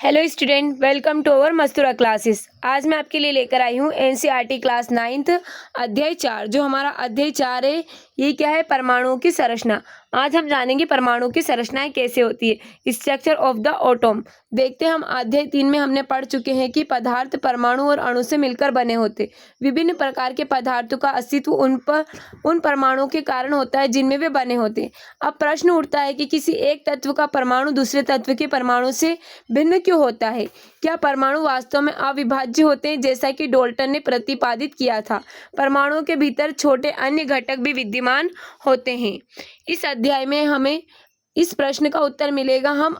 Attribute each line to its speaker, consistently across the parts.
Speaker 1: Hello student, welcome to our Mastura classes. आज मैं आपके लिए लेकर आई हूँ एनसीईआरटी क्लास 9th अध्याय 4। जो हमारा अध्याय 4 है ये क्या है? परमाणुओं की संरचना। आज हम जानेंगे परमाणु की संरचनाएं कैसे होती है, स्ट्रक्चर ऑफ द एटॉम। देखते हैं, हम अध्याय 3 में हमने पढ़ चुके हैं कि पदार्थ परमाणु और अणु से मिलकर बने होते। विभिन्न प्रकार के पदार्थों का अस्तित्व उन परमाणुओं के कारण होता है जिनमें वे बने होते हैं। अब प्रश्न उठता है कि किसी एक तत्व का परमाणु दूसरे तत्व के परमाणु से भिन्न क्यों होता है? क्या परमाणु वास्तव में अविभाज्य होते हैं, जैसा कि डाल्टन ने प्रतिपादित किया था? परमाणुओं के भीतर छोटे अन्य घटक भी विद्यमान होते हैं। इस अध्याय में हमें इस प्रश्न का उत्तर मिलेगा। हम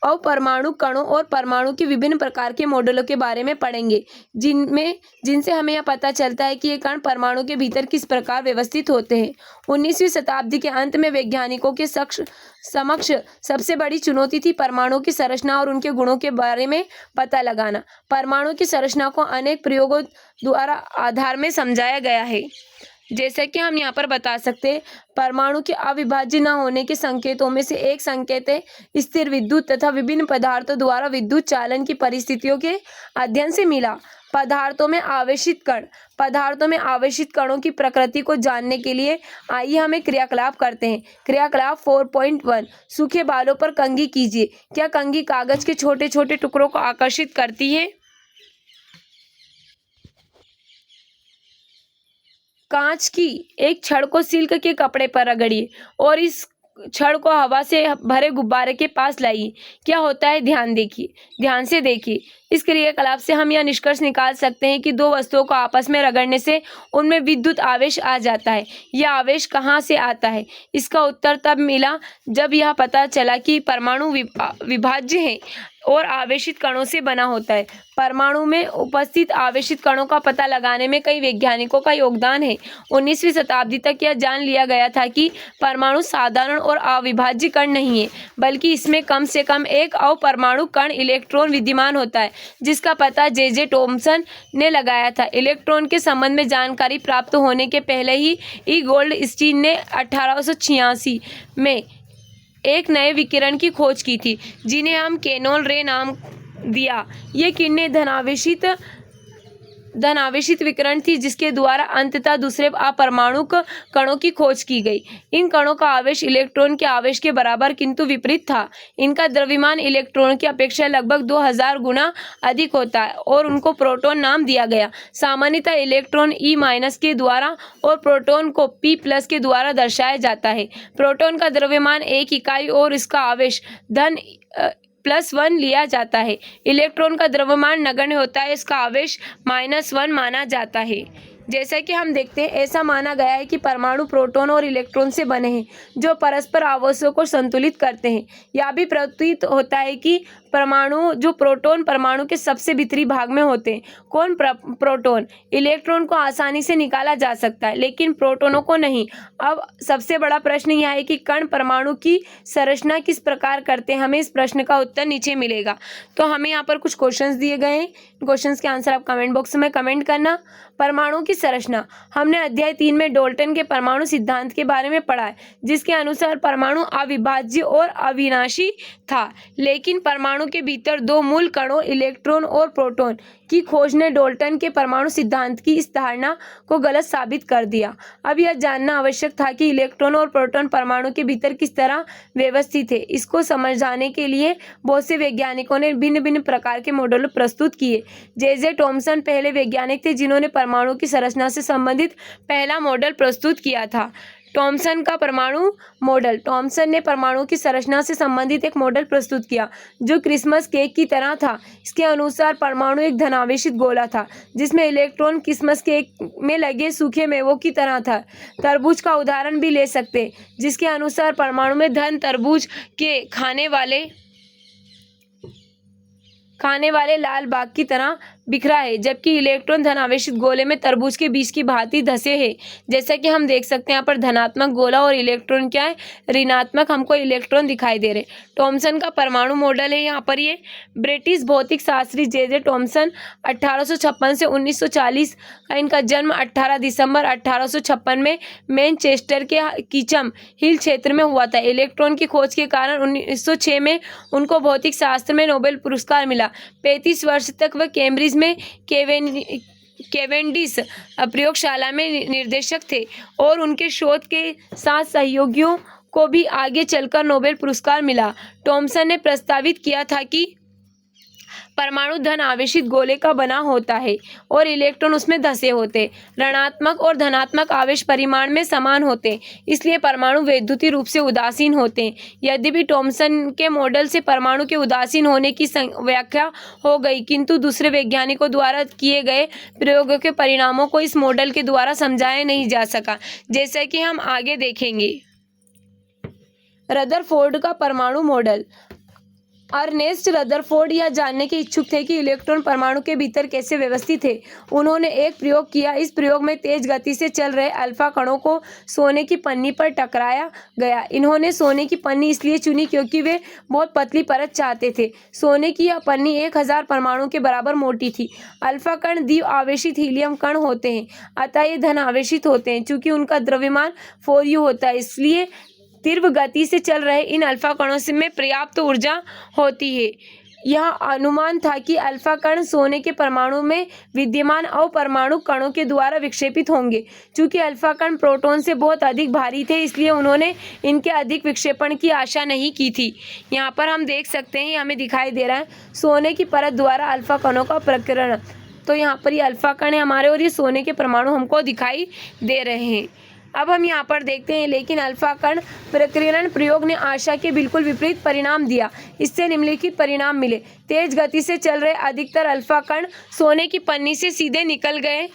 Speaker 1: अपरमाणु कणों और परमाणु के विभिन्न प्रकार के मॉडलों के बारे में पढ़ेंगे, जिनसे हमें यह पता चलता है कि ये कण परमाणु के भीतर किस प्रकार व्यवस्थित होते हैं। 19वीं शताब्दी के अंत में वैज्ञानिकों के समक्ष सबसे बड़ी चुनौती थी परमाणु की संरचना और उनके गुणों के बारे में पता लगाना। परमाणु की संरचना को अनेक प्रयोगों द्वारा आधार में समझाया गया है। जैसा कि हम यहाँ पर बता सकते हैं, परमाणु के अविभाज्य न होने के संकेतों में से एक संकेत है स्थिर विद्युत तथा विभिन्न पदार्थों द्वारा विद्युत चालन की परिस्थितियों के अध्ययन से मिला। पदार्थों में आवेशित कणों की प्रकृति को जानने के लिए आइए हम एक क्रियाकलाप करते हैं। क्रियाकलाप 4.1 सूखे बालों पर कंघी कीजिए। क्या कंघी कागज के छोटे छोटे टुकड़ों को आकर्षित करती है? कांच की एक छड़ को सिल्क के कपड़े पर रगड़िए और इस छड़ को हवा से भरे गुब्बारे के पास लाइए। क्या होता है? ध्यान से देखिए। इस क्रियाकलाप से हम यह निष्कर्ष निकाल सकते हैं कि दो वस्तुओं को आपस में रगड़ने से उनमें विद्युत आवेश आ जाता है। यह आवेश कहाँ से आता है? इसका उत्तर तब मिला जब यह पता चला कि परमाणु विभाज्य है और आवेशित कणों से बना होता है। परमाणु में उपस्थित आवेशित कणों का पता लगाने में कई वैज्ञानिकों का योगदान है। 19वीं शताब्दी तक यह जान लिया गया था कि परमाणु साधारण और अविभाज्य कण नहीं है, बल्कि इसमें कम से कम एक अपरमाणु कण इलेक्ट्रॉन विद्यमान होता है, जिसका पता जे थॉमसन ने लगाया था। इलेक्ट्रॉन के संबंध में जानकारी प्राप्त होने के पहले ही ई गोल्डस्टीन ने 1886 में एक नए विकिरण की खोज की थी, जिन्हें हम केनोन रे नाम दिया। ये किरणें धनावेशित विकिरण थी, जिसके द्वारा अंततः दूसरे अपरमाणु कणों की खोज की गई। इन कणों का आवेश इलेक्ट्रॉन के आवेश के बराबर किंतु विपरीत था। इनका द्रव्यमान इलेक्ट्रॉन की अपेक्षा लगभग 2000 गुना अधिक होता है और उनको प्रोटॉन नाम दिया गया। सामान्यतः इलेक्ट्रॉन E- के द्वारा और प्रोटॉन को P+ के द्वारा दर्शाया जाता है। प्रोटॉन का द्रव्यमान 1 इकाई और इसका आवेश धन +1 लिया जाता है। इलेक्ट्रॉन का द्रव्यमान नगण्य होता है, इसका आवेश -1 माना जाता है। जैसा कि हम देखते हैं, ऐसा माना गया है कि परमाणु प्रोटॉन और इलेक्ट्रॉन से बने हैं, जो परस्पर आवेशों को संतुलित करते हैं। यह भी प्रतीत होता है कि प्रोटॉन परमाणु के सबसे भीतरी भाग में होते हैं। कौन? प्रोटॉन। इलेक्ट्रॉन को आसानी से निकाला जा सकता है, लेकिन प्रोटॉनों को नहीं। अब सबसे बड़ा प्रश्न यह है कि कण परमाणु की संरचना किस प्रकार करते हैं। हमें इस प्रश्न का उत्तर नीचे मिलेगा। तो हमें यहाँ पर कुछ क्वेश्चंस दिए गए हैं। क्वेश्चंस के आंसर आप कमेंट बॉक्स में कमेंट करना। परमाणु की संरचना। हमने अध्याय 3 में डाल्टन के परमाणु सिद्धांत के बारे में पढ़ा है, जिसके अनुसार परमाणु अविभाज्य और अविनाशी था। लेकिन परमाणु के भीतर दो मूल कणों इलेक्ट्रॉन और प्रोटॉन की खोज ने डाल्टन के परमाणु सिद्धांत की इस धारणा को गलत साबित कर दिया। अब यह जानना आवश्यक था कि इलेक्ट्रॉन और प्रोटॉन परमाणु के भीतर किस तरह व्यवस्थित है। इसको समझाने के लिए बहुत से वैज्ञानिकों ने भिन्न भिन्न प्रकार के मॉडल प्रस्तुत किए। जे थॉमसन पहले वैज्ञानिक थे जिन्होंने परमाणु की संरचना से संबंधित पहला मॉडल प्रस्तुत किया था। थॉमसन का परमाणु मॉडल। थॉमसन ने परमाणु की संरचना से संबंधित एक मॉडल प्रस्तुत किया जो क्रिसमस केक की तरह था। इसके अनुसार परमाणु एक धनावेशित गोला था, जिसमें इलेक्ट्रॉन क्रिसमस केक में लगे सूखे मेवों की तरह था। तरबूज का उदाहरण भी ले सकते हैं, जिसके अनुसार परमाणु में धन तरबूज के खाने वाले लाल बाग की तरह बिखरा है, जबकि इलेक्ट्रॉन धनावेशित गोले में तरबूज के बीज की भांति धंसे हैं। जैसा कि हम देख सकते हैं यहाँ पर धनात्मक गोला और इलेक्ट्रॉन क्या है, ऋणात्मक हमको इलेक्ट्रॉन दिखाई दे रहे। थॉमसन का परमाणु मॉडल है यहाँ पर ये। ब्रिटिश भौतिक शास्त्री जे थॉमसन 1856 से 1940 का, इनका जन्म 18 दिसंबर 1856 में मैनचेस्टर के कीचम हिल क्षेत्र में हुआ था। इलेक्ट्रॉन की खोज के कारण 1906 में उनको भौतिक शास्त्र में नोबेल पुरस्कार मिला। 35 वर्ष तक वह कैम्ब्रिज में केवेंडिश प्रयोगशाला में निर्देशक थे और उनके शोध के साथ सहयोगियों को भी आगे चलकर नोबेल पुरस्कार मिला। थॉमसन ने प्रस्तावित किया था कि परमाणु धन आवेशित गोले का बना होता है और इलेक्ट्रॉन उसमें धंसे होते। ऋणात्मक और धनात्मक आवेश परिमाण में समान होते, इसलिए परमाणु वैद्युतीय रूप से उदासीन होते हैं। यद्यपि थॉमसन के मॉडल से परमाणु के उदासीन होने की व्याख्या हो गई, किंतु दूसरे वैज्ञानिकों द्वारा किए गए प्रयोगों के परिणामों को इस मॉडल के द्वारा समझाया नहीं जा सका, जैसा कि हम आगे देखेंगे। रदरफोर्ड का परमाणु मॉडल। अर्नेस्ट रदरफोर्ड यह जानने के इच्छुक थे कि इलेक्ट्रॉन परमाणु के भीतर कैसे व्यवस्थित है। उन्होंने एक प्रयोग किया। इस प्रयोग में तेज गति से चल रहे अल्फा कणों को सोने की पन्नी पर टकराया गया। इन्होंने सोने की पन्नी इसलिए चुनी क्योंकि वे बहुत पतली परत चाहते थे। सोने की यह पन्नी 1000 परमाणु के बराबर मोटी थी। अल्फा कण द्वि आवेशित हीलियम कण होते हैं, अतः ये धन आवेशित होते हैं। चूंकि उनका द्रव्यमान 4u होता है, इसलिए तीव्र गति से चल रहे इन अल्फा कणों से में पर्याप्त ऊर्जा होती है। यह अनुमान था कि अल्फा कण सोने के परमाणु में विद्यमान अपरमाणु कणों के द्वारा विक्षेपित होंगे। चूंकि अल्फा कण प्रोटॉन से बहुत अधिक भारी थे, इसलिए उन्होंने इनके अधिक विक्षेपण की आशा नहीं की थी। यहाँ पर हम देख सकते हैं, हमें दिखाई दे रहा है सोने की परत द्वारा अल्फा कणों का प्रकीर्णन। तो यहाँ पर ये अल्फा कण है हमारे और ये सोने के परमाणु हमको दिखाई दे रहे हैं। अब हम यहाँ पर देखते हैं, लेकिन अल्फा कण प्रकीर्णन प्रयोग ने आशा के बिल्कुल विपरीत परिणाम दिया। इससे निम्नलिखित परिणाम मिले। तेज गति से चल रहे अधिकतर अल्फा कण सोने की पन्नी से सीधे निकल गए।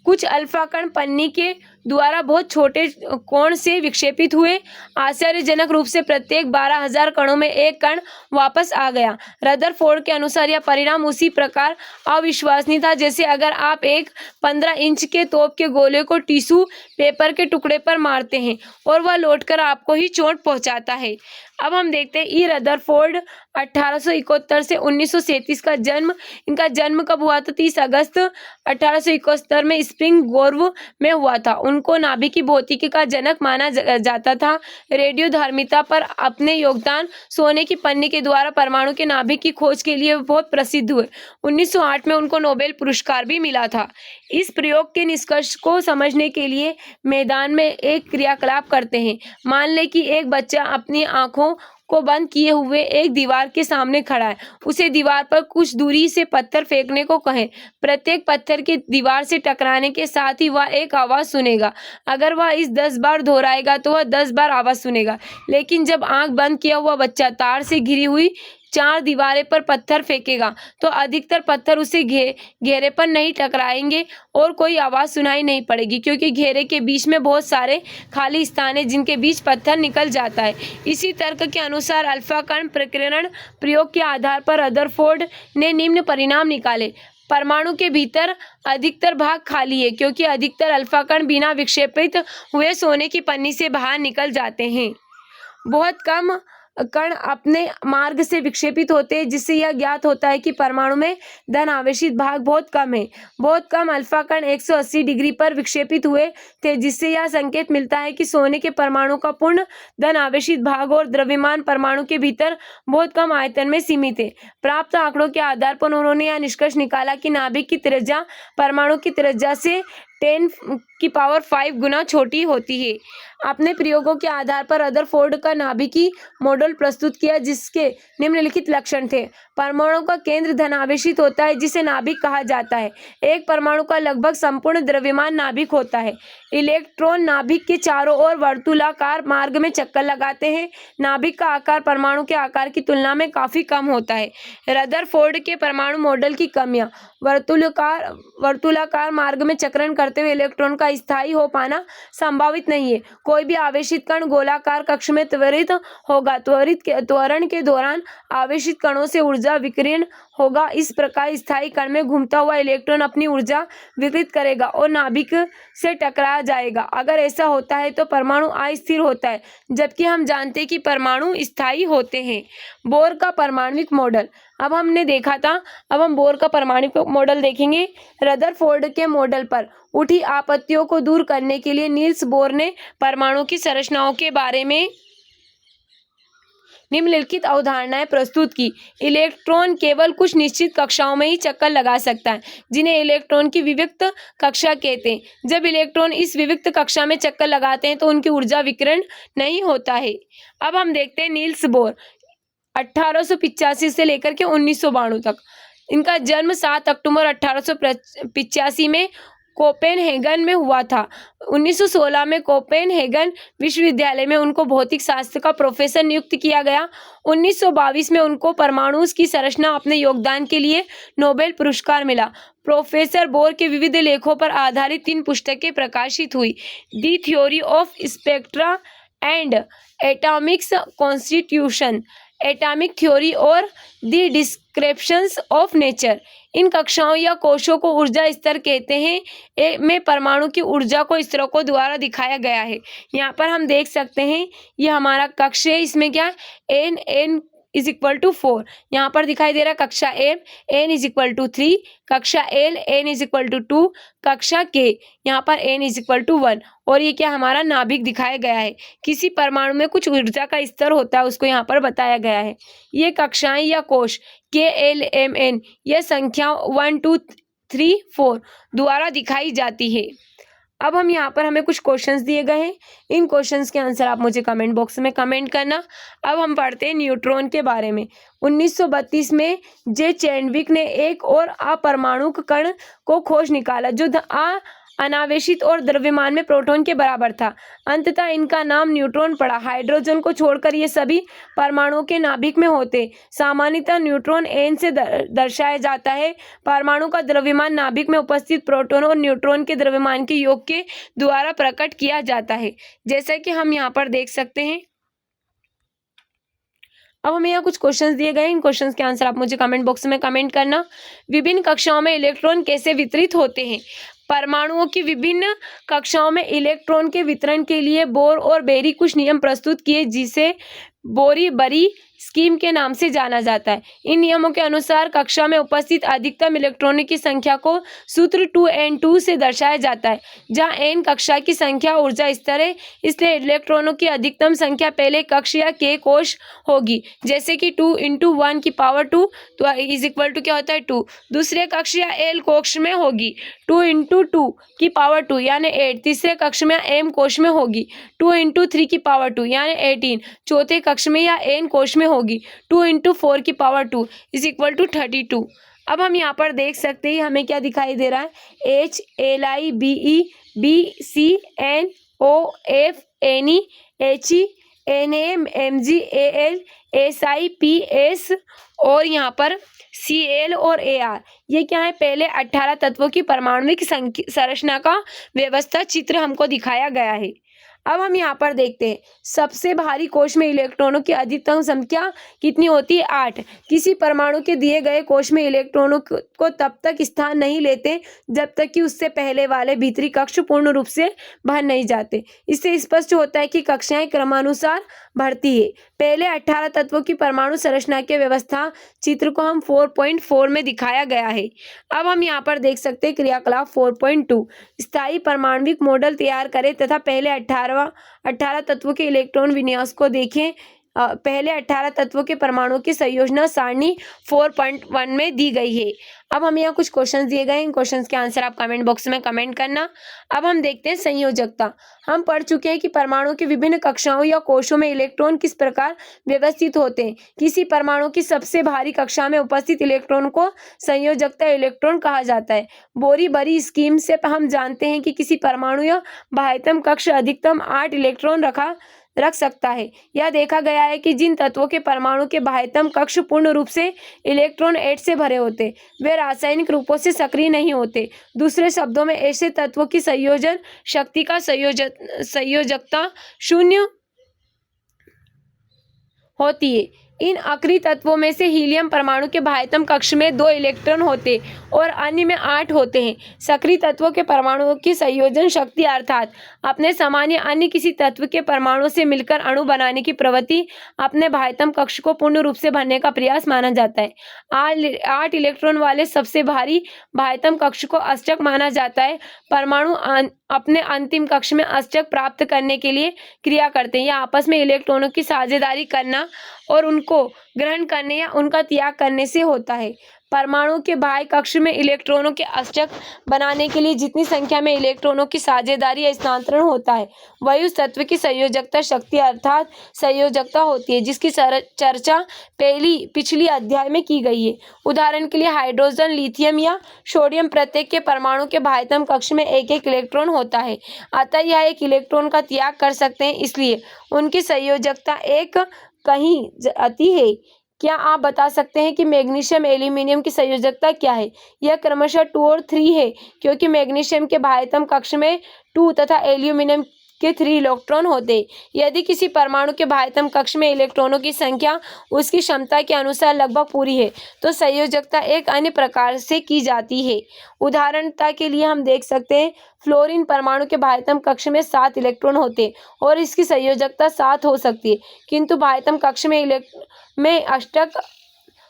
Speaker 1: कुछ अल्फा कण पन्नी के द्वारा बहुत छोटे कोण से विक्षेपित हुए। आश्चर्यजनक रूप से प्रत्येक 12,000 कणों में एक कण वापस आ गया। रदरफोर्ड के अनुसार यह परिणाम उसी प्रकार अविश्वसनीय था जैसे अगर आप एक 15 इंच के तोप के गोले को टिश्यू पेपर के टुकड़े पर मारते हैं और वह लौटकर आपको ही चोट पहुंचाता है। अब हम देखते हैं ई रदरफोर्ड 1871 से 1937 का जन्म। इनका जन्म कब हुआ था? 30 अगस्त 1871 में स्प्रिंग ग्रोव में हुआ था। उनको नाभिकीय भौतिकी का जनक माना जाता था। रेडियोधर्मिता पर अपने योगदान सोने की पन्नी के द्वारा परमाणु के नाभिक की खोज के लिए बहुत प्रसिद्ध हुए। 1908 में उनको नोबेल पुरस्कार भी मिला था। इस प्रयोग के निष्कर्ष को समझने के लिए मैदान में एक क्रियाकलाप करते हैं। मान लें कि एक बच्चा अपनी आंखों को बंद किए हुए एक दीवार के सामने खड़ा है। उसे दीवार पर कुछ दूरी से पत्थर फेंकने को कहें। प्रत्येक पत्थर के दीवार से टकराने के साथ ही वह एक आवाज सुनेगा। अगर वह इस 10 बार दोहराएगा तो वह 10 बार आवाज सुनेगा। लेकिन जब आंख बंद किया हुआ बच्चा तार से घिरी हुई 4 दीवारें पर पत्थर फेंकेगा तो अधिकतर पत्थर उसे घेरे पर नहीं टकराएंगे और कोई आवाज सुनाई नहीं पड़ेगी, क्योंकि घेरे के बीच में बहुत सारे खाली स्थान है जिनके बीच पत्थर निकल जाता है। इसी तर्क के अनुसार अल्फा कण प्रकीर्णन प्रयोग के आधार पर रदरफोर्ड ने निम्न परिणाम निकाले। परमाणु के भीतर अधिकतर भाग खाली है, क्योंकि अधिकतर अल्फा कण बिना विक्षेपित हुए सोने की पन्नी से बाहर निकल जाते हैं। बहुत कम कण अपने मार्ग से विक्षेपित होते हैं, जिससे यह ज्ञात होता है कि परमाणु में धन आवेशित भाग बहुत कम है। बहुत कम अल्फा कण 180 डिग्री पर विक्षेपित हुए थे, जिससे यह संकेत मिलता है कि सोने के परमाणु का पूर्ण धन आवेशित भाग और द्रव्यमान परमाणु के भीतर बहुत कम आयतन में सीमित है। प्राप्त आंकड़ों के आधार पर उन्होंने यह निष्कर्ष निकाला कि नाभिक की त्रिज्या परमाणु की त्रिज्या से 10⁵ गुना छोटी होती है। अपने प्रयोगों के आधार पर रदरफोर्ड का नाभिकीय मॉडल प्रस्तुत किया, जिसके निम्नलिखित लक्षण थे। परमाणु का केंद्र धन आवेशित होता है, जिसे नाभिक कहा जाता है। एक परमाणु का लगभग संपूर्ण द्रव्यमान नाभिक होता है। इलेक्ट्रॉन नाभिक के चारों ओर वर्तुलाकार मार्ग में चक्कर लगाते हैं। नाभिक का आकार परमाणु के आकार की तुलना में काफी कम होता है। रदरफोर्ड के परमाणु मॉडल की कमियां। वर्तुलाकार मार्ग में चक्रण करते हुए इलेक्ट्रॉन का का स्थायी हो पाना संभावित नहीं है। कोई भी आवेशित कण गोलाकार कक्ष में त्वरित होगा। त्वरण के दौरान आवेशित कणों से ऊर्जा विकिरण होगा। इस प्रकार स्थायी कण में घूमता हुआ इलेक्ट्रॉन अपनी ऊर्जा विकृत करेगा और नाभिक से टकरा जाएगा। अगर ऐसा होता है तो परमाणु अस्थिर होता है, जबकि हम जानते हैं कि परमाणु स्थायी होते हैं। बोर का परमाणविक मॉडल। अब हमने देखा था, अब हम बोर का परमाणु मॉडल देखेंगे। रदरफोर्ड के मॉडल पर उठी आपत्तियों को दूर करने के लिए नील्स बोर ने परमाणु की संरचनाओं के बारे में निम्नलिखित अवधारणाएं प्रस्तुत की। इलेक्ट्रॉन केवल कुछ निश्चित कक्षाओं में ही चक्कर लगा सकता है, जिन्हें इलेक्ट्रॉन की विविक्त कक्षा कहते हैं। जब इलेक्ट्रॉन इस विविक्त कक्षा में चक्कर लगाते हैं तो उनकी ऊर्जा विकिरण नहीं होता है। अब हम देखते हैं नील्स बोर 1885 से लेकर के 1992 तक। इनका जन्म 7 अक्टूबर 1885 में कोपेनहेगन में हुआ था। 1916 में कोपेनहेगन विश्वविद्यालय में उनको भौतिक शास्त्र का प्रोफेसर नियुक्त किया गया। 1922 में उनको परमाणु की संरचना अपने योगदान के लिए नोबेल पुरस्कार मिला। प्रोफेसर बोर के विविध लेखों पर आधारित 3 पुस्तकें प्रकाशित हुई। The theory of spectra and atomics constitution, atomic theory और दी डिस्क्रिप्शंस ऑफ नेचर। इन कक्षाओं या कोशों को ऊर्जा स्तर कहते हैं। में परमाणु की ऊर्जा को स्तरों को द्वारा दिखाया गया है। यहाँ पर हम देख सकते हैं, ये हमारा कक्ष है, इसमें क्या n इज इक्वल टू 4 यहाँ पर दिखाई दे रहा है। कक्षा m n is equal to 3, कक्षा l n is equal to 2, कक्षा k यहाँ पर n इज इक्वल टू 1। और ये क्या हमारा नाभिक दिखाया गया है। किसी परमाणु में कुछ ऊर्जा का स्तर होता है, उसको यहाँ पर बताया गया है। ये कक्षाएं या कोश k l m n यह संख्या 1 2 3 4 द्वारा दिखाई जाती है। अब हम यहाँ पर हमें कुछ क्वेश्चंस दिए गए हैं। इन क्वेश्चंस के आंसर आप मुझे कमेंट बॉक्स में कमेंट करना। अब हम पढ़ते हैं न्यूट्रॉन के बारे में। 1932 में जे चैडविक ने एक और अपरमाणुक कण को खोज निकाला जो अनावेशित और द्रव्यमान में प्रोटॉन के बराबर था। अंततः इनका नाम न्यूट्रॉन पड़ा। हाइड्रोजन को छोड़कर ये सभी परमाणुओं के नाभिक में होते। सामान्यतः न्यूट्रॉन n से दर्शाया जाता है। परमाणु का द्रव्यमान नाभिक में उपस्थित प्रोटॉन और न्यूट्रॉन के द्रव्यमान के योग के द्वारा प्रकट किया जाता है, जैसा कि हम यहाँ पर देख सकते हैं। अब हमें यहाँ कुछ क्वेश्चंस दिए गए हैं। इन क्वेश्चंस के आंसर आप मुझे कमेंट बॉक्स में कमेंट करना। विभिन्न कक्षाओं में इलेक्ट्रॉन कैसे वितरित होते हैं। परमाणुओं की विभिन्न कक्षाओं में इलेक्ट्रॉन के वितरण के लिए बोर और बेरी कुछ नियम प्रस्तुत किए, जिसे बोरी-बरी स्कीम के नाम से जाना जाता है। इन नियमों के अनुसार कक्षा में उपस्थित अधिकतम इलेक्ट्रॉनों की संख्या को सूत्र 2n2 से दर्शाया जाता है, जहां n कक्षा की संख्या ऊर्जा स्तर है। इसलिए इलेक्ट्रॉनों की अधिकतम संख्या पहले कक्ष या k कोश होगी, जैसे कि 2 × 1 की पावर 2 तो इज इक्वल टू क्या होता है 2। दूसरे कक्ष या l कोश में होगी 2 × 2 की पावर 2 यानी 8। तीसरे कक्ष में m कोश में होगी 2 × 3 की पावर 2 यानी 18। चौथे कक्ष में या n कोश में होगी 2 × 4 की पावर 2 इज इक्वल टू 32। अब हम यहाँ पर देख सकते हैं, हमें क्या दिखाई दे रहा है। H L I B E B C N O F N E H E N A M G A L S I P S और यहाँ पर Cl और Ar। ये क्या है, पहले 18 तत्वों की परमाणुविक संरचना का व्यवस्था चित्र हमको दिखाया गया है। अब हम यहाँ पर देखते हैं, सबसे भारी कोश में इलेक्ट्रॉनों की अधिकतम संख्या कितनी होती है 8। किसी परमाणु के दिए गए कोश में इलेक्ट्रॉनों को तब तक स्थान नहीं लेते जब तक कि उससे पहले वाले भीतरी कक्ष पूर्ण रूप से भर नहीं जाते। इससे स्पष्ट होता है कि कक्षाएं क्रमानुसार बढ़ती है। पहले 18 तत्वों की परमाणु संरचना के व्यवस्था चित्र को हम 4.4 में दिखाया गया है। अब हम यहाँ पर देख सकते हैं क्रियाकलाप 4.2। स्थायी परमाणुविक मॉडल तैयार करें तथा पहले 18 तत्वों के इलेक्ट्रॉन विन्यास को देखें। पहले 18 तत्वों के परमाणुओं की संयोजन सारणी 4.1 में दी गई है। अब हमें यहाँ कुछ क्वेश्चंस दिए गए हैं। इन क्वेश्चंस के आंसर आप कमेंट बॉक्स में कमेंट करना। अब हम देखते हैं संयोजकता। हम पढ़ चुके हैं कि परमाणु की विभिन्न कक्षाओं या कोशों में इलेक्ट्रॉन किस प्रकार व्यवस्थित होते हैं। किसी परमाणु की सबसे भारी कक्षा में उपस्थित इलेक्ट्रॉन को संयोजकता इलेक्ट्रॉन कहा जाता है। बोरी-बरी स्कीम से हम जानते हैं कि किसी परमाणु या बाह्यतम कक्ष अधिकतम 8 इलेक्ट्रॉन रखा रख सकता है। यह देखा गया है कि जिन तत्वों के परमाणु के बाह्यतम कक्ष पूर्ण रूप से इलेक्ट्रॉन 8 से भरे होते, वे रासायनिक रूपों से सक्रिय नहीं होते। दूसरे शब्दों में ऐसे तत्वों की संयोजन शक्ति का संयोजकता शून्य होती है। इन अक्रिय तत्वों में से हीलियम परमाणु के बाह्यतम कक्ष में 2 इलेक्ट्रॉन होते और अन्य में 8 होते हैं। सक्रिय तत्वों के परमाणुओं की संयोजन शक्ति अर्थात अपने समान या अन्य किसी तत्व के परमाणु से मिलकर अणु बनाने की प्रवृत्ति अपने बाह्यतम कक्ष को पूर्ण रूप से भरने का प्रयास माना जाता है। 8 इलेक्ट्रॉन वाले सबसे भारी बाह्यतम कक्ष को अष्टक माना जाता है। परमाणु अपने अंतिम कक्ष में अष्टक प्राप्त करने के लिए क्रिया करते हैं या आपस में इलेक्ट्रॉनों की साझेदारी करना और उनको ग्रहण करने या उनका त्याग करने से होता है। परमाणु के बाह्य कक्ष में इलेक्ट्रॉनों के अष्टक बनाने के लिए जितनी संख्या में इलेक्ट्रॉनों की साझेदारी या स्थानांतरण होता है, वही उस तत्व की संयोजकता शक्ति अर्थात संयोजकता होती है, जिसकी चर्चा पिछली अध्याय में की गई है। उदाहरण के लिए हाइड्रोजन, लिथियम या सोडियम प्रत्येक के परमाणु के बाह्यतम कक्ष में एक एक इलेक्ट्रॉन होता है, अतः यह एक इलेक्ट्रॉन का त्याग कर सकते हैं, इसलिए उनकी संयोजकता एक कहीं जाती है। क्या आप बता सकते हैं कि मैग्नीशियम एल्यूमिनियम की संयोजकता क्या है? यह क्रमशः 2 और 3 है, क्योंकि मैग्नीशियम के बाह्यतम कक्ष में 2 तथा एल्यूमिनियम के 3 इलेक्ट्रॉन होते। यदि किसी परमाणु के बाह्यतम कक्ष में इलेक्ट्रॉनों की संख्या उसकी क्षमता के अनुसार लगभग पूरी है, तो संयोजकता एक अन्य प्रकार से की जाती है। उदाहरणता के लिए हम देख सकते हैं फ्लोरीन परमाणु के बाह्यतम कक्ष में 7 इलेक्ट्रॉन होते और इसकी संयोजकता 7 हो सकती है, किंतु बाह्यतम कक्ष में अष्टक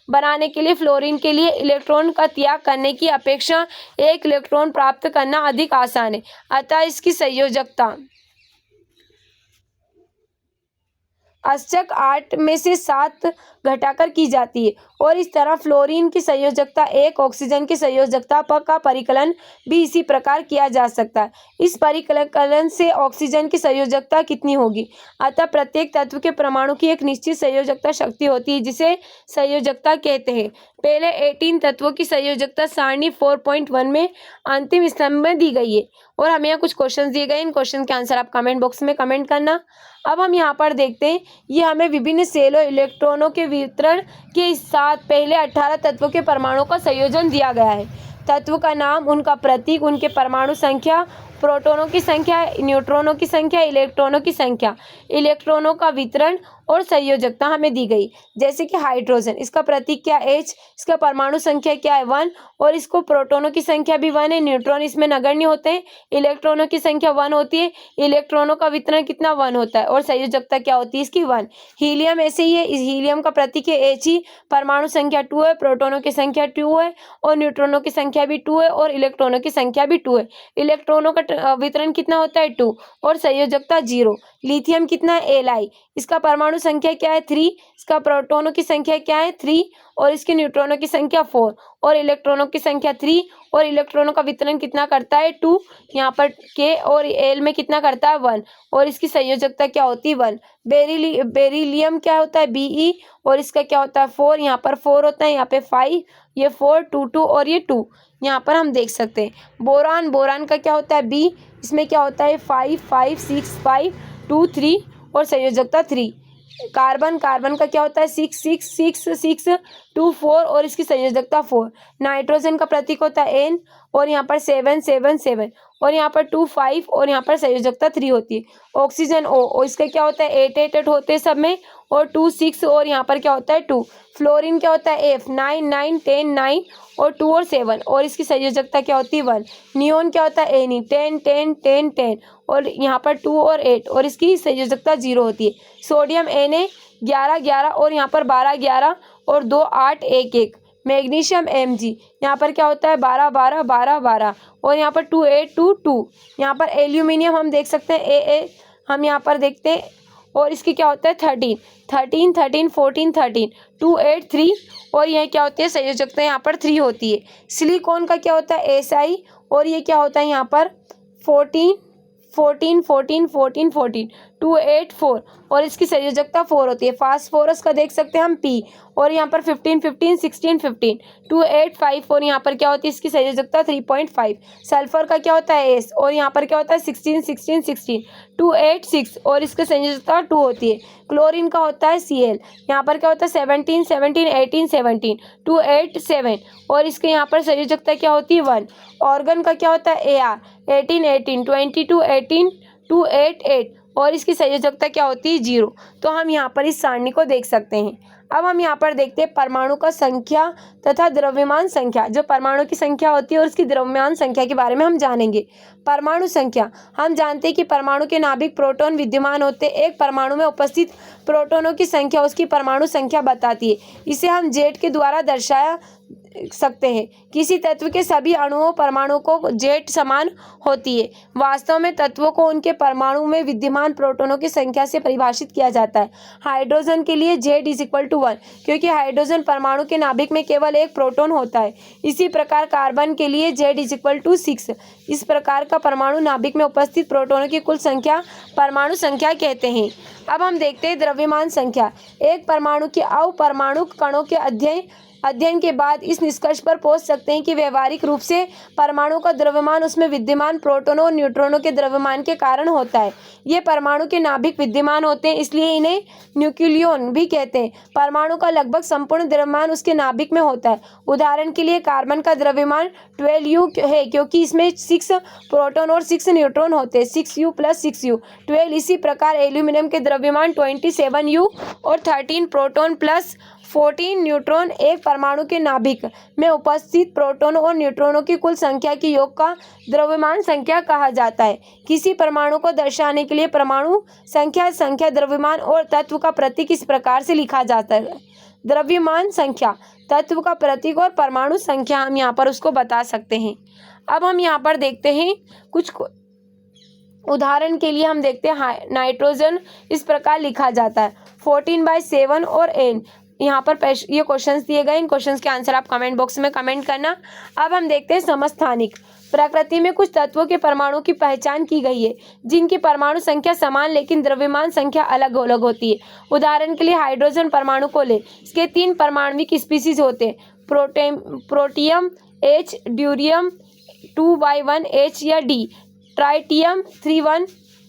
Speaker 1: बनाने के लिए फ्लोरीन के लिए इलेक्ट्रॉन का त्याग करने की अपेक्षा एक इलेक्ट्रॉन प्राप्त करना अधिक आसान है, अतः इसकी संयोजकता अष्टक 8 में से 7 घटाकर की जाती है और इस तरह फ्लोरीन की संयोजकता 1 ऑक्सीजन की संयोजकता का परिकलन भी इसी प्रकार किया जा सकता है। इस परिकलन से ऑक्सीजन की संयोजकता कितनी होगी? अतः प्रत्येक तत्व के परमाणु की एक निश्चित संयोजकता शक्ति होती है, जिसे संयोजकता कहते हैं। पहले 18 तत्वों की संयोजकता सारणी 4.1 में अंतिम स्तंभ में दी गई है और हमें यहाँ कुछ क्वेश्चन दिए गए। इन क्वेश्चन के आंसर आप कमेंट बॉक्स में कमेंट करना। अब हम यहाँ पर देखते हैं, ये हमें विभिन्न सेलों इलेक्ट्रॉनों के वितरण के साथ पहले 18 तत्वों के परमाणुओं का संयोजन दिया गया है। तत्व का नाम, उनका प्रतीक, उनके परमाणु संख्या, प्रोटॉनों की संख्या, न्यूट्रॉनों की संख्या, इलेक्ट्रॉनों की संख्या, इलेक्ट्रॉनों का वितरण और संयोजकता हमें दी गई। जैसे कि हाइड्रोजन, इसका प्रतीक क्या है? H, इसका परमाणु संख्या क्या है? 1 और इसको प्रोटॉनों की संख्या भी 1 है। न्यूट्रॉन इसमें नगण्य होते हैं। इलेक्ट्रॉनों की संख्या 1 होती है। इलेक्ट्रॉनों का वितरण कितना? 1 होता है और संयोजकता क्या होती है इसकी? 1। हीलियम ऐसे ही है। इस हीलियम का प्रतीक है He, परमाणु संख्या 2 है, प्रोटॉनों की संख्या 2 है और न्यूट्रॉनों की संख्या भी 2 है और इलेक्ट्रॉनों की संख्या भी 2 है। इलेक्ट्रॉनों का वितरण कितना होता है? 2 और संयोजकता 0। लिथियम कितना है? Li, इसका परमाणु संख्या क्या है? 3, इसका प्रोटॉनों की संख्या क्या है? 3 और इसके न्यूट्रॉनों की संख्या 4 और इलेक्ट्रॉनों की संख्या 3 और इलेक्ट्रॉनों का वितरण कितना करता है? 2। यहाँ पर K और L में कितना करता है? 1 और इसकी संयोजकता क्या होती है? 1। बेरिलियम क्या होता है? Be और इसका क्या होता है? 4। यहाँ पर 4 होता है, यहाँ पे 5, ये 4, 2, 2 और ये 2 यहाँ पर हम देख सकते हैं। बोरान का क्या होता है? B, इसमें क्या होता है? 5, 5, 6, 5, 2, 3 और संयोजकता 3। कार्बन का क्या होता है? 6, 6, 6, 6, 2, 4 और इसकी संयोजकता 4। नाइट्रोजन का प्रतीक होता है N और यहाँ पर 7, 7, 7 और यहाँ पर 2, 5 और यहाँ पर संयोजकता 3 होती है। ऑक्सीजन O और इसका क्या होता है? 8, 8, 8 होते हैं सब में और 2, 6 और यहाँ पर क्या होता है? 2। फ्लोरीन क्या होता है? F, 9, 9, 10, 9 और 2 और 7 और इसकी संयोजकता क्या होती है? 1। नियोन क्या होता है? Ne, 10, 10, 10, 10 और यहाँ पर 2 और 8 और इसकी संयोजकता 0 होती है। सोडियम Na, 11, 11 और यहाँ पर 12, 11 और 2, 8, 1, 1। मैग्नीशियम Mg, यहाँ पर क्या होता है? 12, 12, 12, 12 और यहाँ पर 2, 8, 2, 2। यहाँ पर एल्यूमिनियम हम देख सकते हैं AA, हम यहाँ पर देखते हैं और इसकी क्या होता है? 13, 13, 13, 14, 13, 2, 8, 3 और यह क्या होती है? संयोजकता यहाँ पर 3 होती है। सिलिकॉन का क्या होता है? Si और ये क्या होता है? यहाँ पर 14, 14, 14, 14, 14, 284 और इसकी संयोजकता 4 होती है। फास्फोरस का देख सकते हैं हम P और यहाँ पर 15 15 16 15 2854 और यहाँ पर क्या होती है इसकी संयोजकता 3.5। सल्फर का क्या होता है S और यहाँ पर क्या होता है 16 16 16 286 और इसकी संयोजकता 2 होती है। क्लोरीन का होता है Cl, यहाँ पर क्या होता है 17 17 18 17 287 और इसके यहाँ पर संयोजकता क्या होती है 1। ऑर्गन का क्या होता है Ar 18 18 22 18 288 और इसकी संयोजकता क्या होती है 0। तो हम यहाँ पर इस सारणी को देख सकते हैं। अब हम यहाँ पर देखते हैं परमाणु का संख्या तथा द्रव्यमान संख्या। जो परमाणु की संख्या होती है और उसकी द्रव्यमान संख्या के बारे में हम जानेंगे। परमाणु संख्या, हम जानते हैं कि परमाणु के नाभिक प्रोटॉन विद्यमान होते हैं। एक परमाणु में उपस्थित प्रोटॉनों की संख्या उसकी परमाणु संख्या बताती है। इसे हम जेड के द्वारा दर्शाया सकते हैं। किसी तत्व के सभी अणुओं परमाणु को जेड समान होती है। वास्तव में तत्वों को उनके परमाणु में विद्यमान प्रोटॉनों की संख्या से परिभाषित किया जाता है। हाइड्रोजन के लिए जेड इज इक्वल टू 1 क्योंकि हाइड्रोजन परमाणु के नाभिक में केवल एक प्रोटॉन होता है। इसी प्रकार कार्बन के लिए जेड इज इक्वल टू 6। इस प्रकार का परमाणु नाभिक में उपस्थित प्रोटॉनों की कुल संख्या परमाणु संख्या कहते हैं। अब हम देखते हैं द्रव्यमान संख्या। एक परमाणु के अपरमाणु कणों के अध्ययन के बाद इस निष्कर्ष पर पहुंच सकते हैं कि व्यवहारिक रूप से परमाणु का द्रव्यमान उसमें विद्यमान प्रोटॉनों और न्यूट्रॉनों के द्रव्यमान के कारण होता है। ये परमाणु के नाभिक विद्यमान होते हैं, इसलिए इन्हें न्यूक्लियन भी कहते हैं। परमाणु का लगभग संपूर्ण द्रव्यमान उसके नाभिक में होता है। उदाहरण के लिए कार्बन का द्रव्यमान 12U है क्योंकि इसमें 6 प्रोटॉन और 6 न्यूट्रॉन होते हैं, 6U + 6U 12। इसी प्रकार एल्यूमिनियम के द्रव्यमान 27U और 13 प्रोटॉन प्लस 14 न्यूट्रॉन एक परमाणु के नाभिक में उपस्थित प्रोटॉनों और न्यूट्रॉनों की कुल संख्या के योग का द्रव्यमान संख्या कहा जाता है। किसी परमाणु को दर्शाने के लिए परमाणु संख्या द्रव्यमान और तत्व का प्रतीक इस प्रकार से लिखा जाता है। द्रव्यमान संख्या, तत्व का प्रतीक और परमाणु संख्या हम यहाँ पर उसको बता सकते हैं। अब हम यहाँ पर देखते हैं कुछ उदाहरण के लिए हम देखते हैं नाइट्रोजन इस प्रकार लिखा जाता है 14/7 और N। यहाँ पर ये क्वेश्चंस दिए गए, इन क्वेश्चंस के आंसर आप कमेंट बॉक्स में कमेंट करना। अब हम देखते हैं समस्थानिक। प्रकृति में कुछ तत्वों के परमाणु की पहचान की गई है जिनकी परमाणु संख्या समान लेकिन द्रव्यमान संख्या अलग अलग होती है। उदाहरण के लिए हाइड्रोजन परमाणु को ले, इसके 3 परमाणविक स्पीसीज होते हैं, प्रोटियम H, ड्यूरियम 2/1 H या D, ट्राइटियम 3/1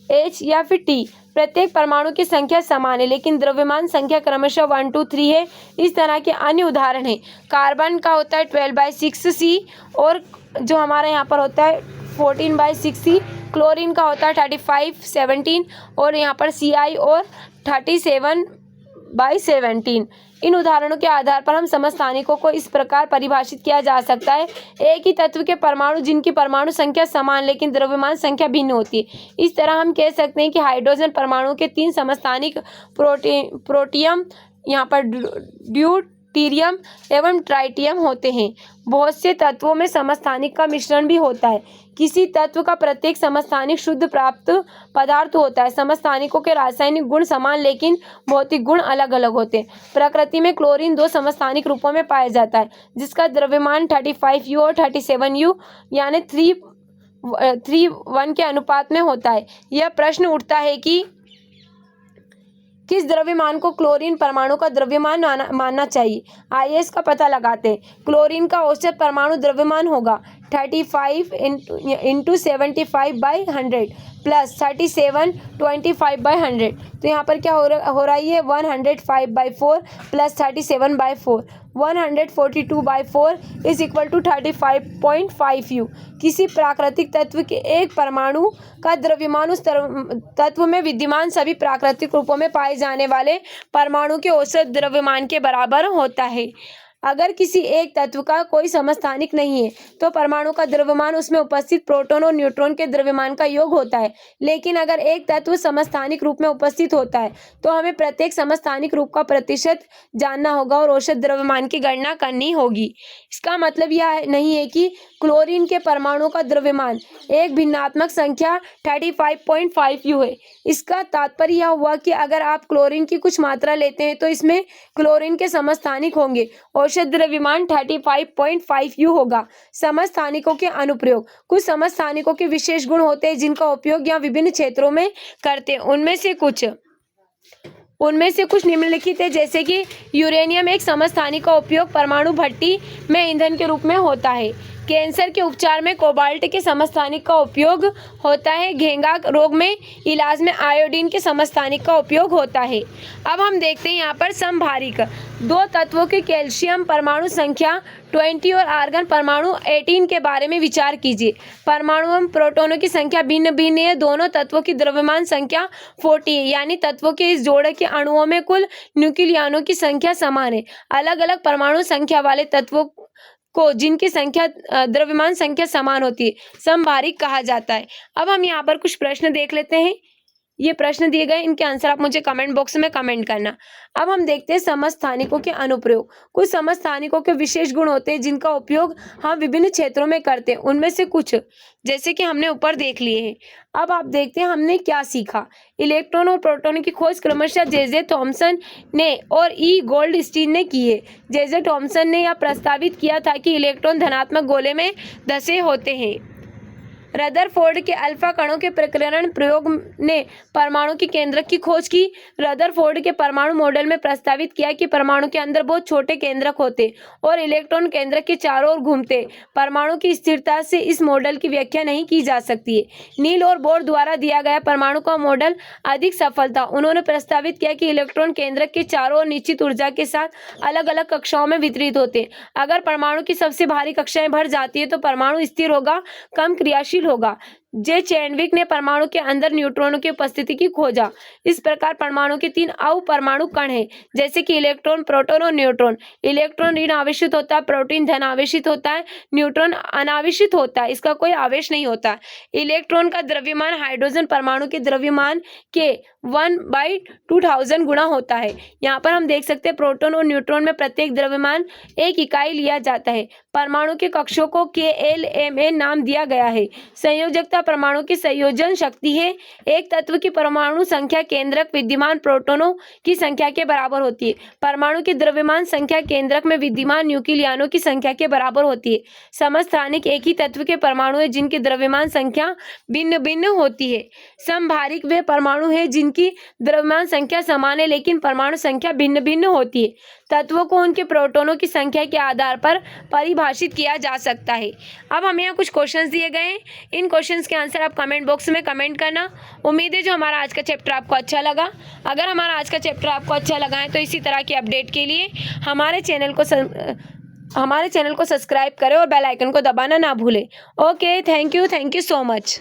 Speaker 1: H या फिर T। प्रत्येक परमाणु की संख्या समान है लेकिन द्रव्यमान संख्या क्रमशः 1 2 3 है। इस तरह के अन्य उदाहरण हैं। कार्बन का होता है 12/6 C और जो हमारे यहाँ पर होता है 14/6 C। क्लोरीन का होता है 35/17 और यहाँ पर Ci और 37/17। इन उदाहरणों के आधार पर हम समस्थानिकों को इस प्रकार परिभाषित किया जा सकता है। एक ही तत्व के परमाणु जिनकी परमाणु संख्या समान लेकिन द्रव्यमान संख्या भिन्न होती है। इस तरह हम कह सकते हैं कि हाइड्रोजन परमाणु के 3 समस्थानिक प्रोटियम, यहाँ पर ड्यूटेरियम एवं ट्राइटियम होते हैं। बहुत से तत्वों में समस्थानिक का मिश्रण भी होता है। किसी तत्व का प्रत्येक समस्थानिक शुद्ध प्राप्त पदार्थ होता है। समस्थानिकों के रासायनिक गुण समान लेकिन भौतिक गुण अलग अलग होते हैं। प्रकृति में क्लोरीन 2 समस्थानिक रूपों में पाया जाता है जिसका द्रव्यमान 35U और 37U यानी 3:1 के अनुपात में होता है। यह प्रश्न उठता है कि किस द्रव्यमान को क्लोरीन परमाणु का द्रव्यमान मानना चाहिए। आइए इसका पता लगाते हैं। क्लोरीन का औसत परमाणु द्रव्यमान होगा 35 × 75/100 प्लस 37 25/100। तो यहाँ पर क्या हो रहा है, ये 105/4 plus 37/4 142/4 is equal to 35.5U। किसी प्राकृतिक तत्व के एक परमाणु का द्रव्यमान उस तत्व में विद्यमान सभी प्राकृतिक रूपों में पाए जाने वाले परमाणु के औसत द्रव्यमान के बराबर होता है। अगर किसी एक तत्व का कोई समस्थानिक नहीं है तो परमाणु का द्रव्यमान उसमें उपस्थित प्रोटॉन और न्यूट्रॉन के द्रव्यमान का योग होता है। लेकिन अगर एक तत्व समस्थानिक रूप में उपस्थित होता है तो हमें प्रत्येक समस्थानिक रूप का प्रतिशत जानना होगा और औसत द्रव्यमान की गणना करनी होगी। इसका मतलब यह नहीं है कि क्लोरीन के परमाणु का द्रव्यमान एक भिन्नात्मक संख्या 35.5U है। इसका तात्पर्य यह हुआ कि अगर आप क्लोरीन की कुछ मात्रा लेते हैं तो इसमें क्लोरीन के समस्थानिक होंगे। औसत प्रतिशत द्रव्यमान 35.5 होगा। समस्थानिकों के अनुप्रयोग। कुछ समस्थानिकों के विशेष गुण होते हैं जिनका उपयोग यहाँ विभिन्न क्षेत्रों में करते हैं। उनमें से कुछ निम्नलिखित है, जैसे कि यूरेनियम एक समस्थानिक का उपयोग परमाणु भट्टी में ईंधन के रूप में होता है। कैंसर के उपचार में कोबाल्ट के समस्थानिक का उपयोग होता है। घेंघा रोग में इलाज में आयोडीन के समस्थानिक का उपयोग होता है। अब हम देखते हैं यहाँ पर समभारिक। दो तत्वों के कैल्शियम परमाणु संख्या 20 और आर्गन परमाणु 18 के बारे में विचार कीजिए। परमाणु एवं प्रोटॉनों की संख्या भिन्न भिन्न है। दोनों तत्वों की द्रव्यमान संख्या 40 है, यानी तत्वों के इस जोड़े के अणुओं में कुल न्यूक्लियनों की संख्या समान है। अलग अलग परमाणु संख्या वाले तत्वों को जिनकी संख्या द्रव्यमान संख्या समान होती है समभारिक कहा जाता है। अब हम यहाँ पर कुछ प्रश्न देख लेते हैं। ये प्रश्न दिए गए, इनके आंसर आप मुझे कमेंट बॉक्स में कमेंट करना। अब हम देखते हैं समस्थानिकों के अनुप्रयोग। कुछ समस्थानिकों के विशेष गुण होते हैं जिनका उपयोग हम विभिन्न क्षेत्रों में करते हैं। उनमें से कुछ जैसे कि हमने ऊपर देख लिए हैं। अब आप देखते हैं हमने क्या सीखा। इलेक्ट्रॉन और प्रोटॉन की खोज क्रमशः जे थॉमसन ने और ई गोल्डस्टीन ने की है। जे थॉमसन ने यह प्रस्तावित किया था कि इलेक्ट्रॉन धनात्मक गोले में धंसे होते हैं। रदरफोर्ड के अल्फा कणों के प्रकीर्णन प्रयोग ने परमाणु की केंद्रक की खोज की। रदरफोर्ड के परमाणु मॉडल में प्रस्तावित किया कि परमाणु के अंदर बहुत छोटे केंद्रक होते और इलेक्ट्रॉन केंद्रक के चारों ओर घूमते। परमाणु की स्थिरता से इस मॉडल की व्याख्या नहीं की जा सकती है। नील और बोर द्वारा दिया गया परमाणु का मॉडल अधिक सफल था। उन्होंने प्रस्तावित किया कि इलेक्ट्रॉन केंद्रक के चारों ओर निश्चित ऊर्जा के साथ अलग अलग कक्षाओं में वितरित होते। अगर परमाणु की सबसे भारी कक्षाएं भर जाती है तो परमाणु स्थिर होगा, कम क्रियाशील होगा। जे चैडविक ने परमाणु के अंदर न्यूट्रॉनों की उपस्थिति की खोजा। इस प्रकार परमाणु के 3 अपरमाणु कण हैं, जैसे कि इलेक्ट्रॉन, प्रोटॉन और न्यूट्रॉन। इलेक्ट्रॉन ऋण आवेशित होता है, प्रोटॉन धन आवेशित होता है, न्यूट्रॉन अनावेशित होता है, इसका कोई आवेश नहीं होता। इलेक्ट्रॉन का द्रव्यमान हाइड्रोजन परमाणु के द्रव्यमान के 1/2000 गुना होता है। यहाँ पर हम देख सकते हैं प्रोटॉन और न्यूट्रॉन में प्रत्येक द्रव्यमान 1 इकाई लिया जाता है। परमाणु के कक्षों को KLMN नाम दिया गया है। संयोजकता परमाणु की संयोजन शक्ति है। एक तत्व की परमाणु संख्या केंद्रक विद्यमान प्रोटॉनों की संख्या के बराबर होती है। परमाणु की द्रव्यमान संख्या केंद्रक में विद्यमान न्यूक्लियनों की संख्या के बराबर होती है। समस्थानिक एक ही तत्व के परमाणु है जिनकी द्रव्यमान संख्या भिन्न भिन्न होती है। समभारिक वे परमाणु है जिनकी द्रव्यमान संख्या समान है लेकिन परमाणु संख्या भिन्न भिन्न होती है। तत्वों को उनके प्रोटॉनों की संख्या के आधार पर परिभाषित किया जा सकता है। अब हमें यहाँ कुछ क्वेश्चंस दिए गए हैं। इन क्वेश्चंस के आंसर आप कमेंट बॉक्स में कमेंट करना। उम्मीद है जो हमारा आज का चैप्टर आपको अच्छा लगा। अगर हमारा आज का चैप्टर आपको अच्छा लगा है तो इसी तरह की अपडेट के लिए हमारे चैनल को सब्सक्राइब करें और बेल आइकन को दबाना ना भूलें। Okay, thank you so much.